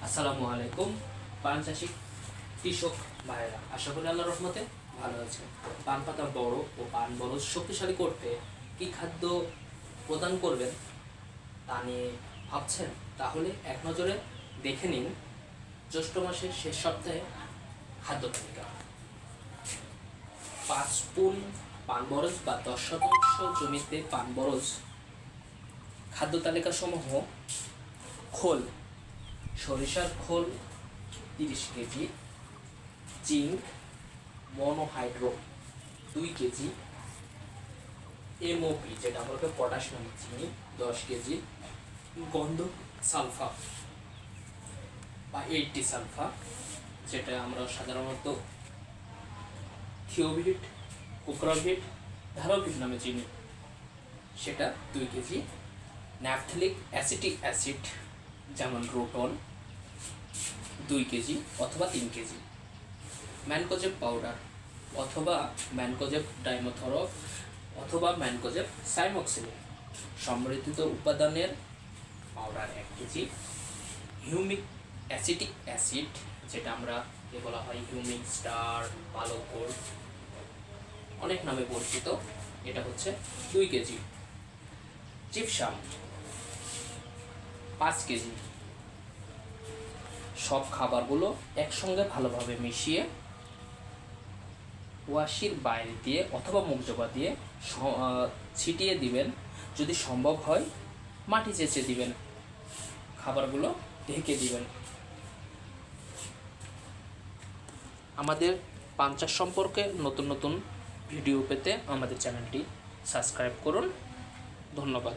আসসালামু আলাইকুম। পান চাষি কৃষক ভাইয়েরা, আশা করি আল্লাহর রহমতে ভালো আছেন। পান পাতা বড় ও পান বড় শক্তিশালী করতে কি খাদ্য প্রদান করবেন তা নিয়ে ভাবছেন? তাহলে এক নজরে দেখে নিন জ্যৈষ্ঠ মাসের শেষ সপ্তাহে খাদ্য তালিকা। 5 পুন পান বরজ বা 10% জমিতে পান বরজ খাদ্য তালিকা সমূহ: খোল, সরিষার খোল 30 কেজি, জিঙ্ক মনোহাইড্রো 2 কেজি, এমওপি যেটা আমরা পটাশিয়াম চিনি 10 কেজি, গন্ধক সালফা বা 80 সালফা যেটা আমরা সাধারণত থিওভিট, কোকরাভিট, ধারাভিট নামে চিনি, সেটা 2 কেজি, ন্যাপথলিক অ্যাসিটিক অ্যাসিড যেমন রোটন 2 কেজি অথবা 3 কেজি, ম্যানকোজেব পাউডার অথবা ম্যানকোজেব ডাইমোথরফ অথবা ম্যানকোজেব সাইমোক্সিলিন সমৃদ্ধিত উপাদানের powder 1 KG, humic acetic acid যেটা আমরা বলা হয় হিউমিক স্টার, পালক গোল্ড, অনেক নামে পরিচিত, এটা হচ্ছে 2 কেজি, জিপসাম 5 কেজি। সব খাবারগুলো একসঙ্গে ভালোভাবে মিশিয়ে ওয়াশির বাইরে দিয়ে অথবা মুখজোবা দিয়ে ছিটিয়ে দিবেন। যদি সম্ভব হয় মাটি চেঁচে দিবেন, খাবারগুলো ঢেকে দিবেন। আমাদের পান চাষ সম্পর্কে নতুন নতুন ভিডিও পেতে আমাদের চ্যানেলটি সাবস্ক্রাইব করুন। ধন্যবাদ।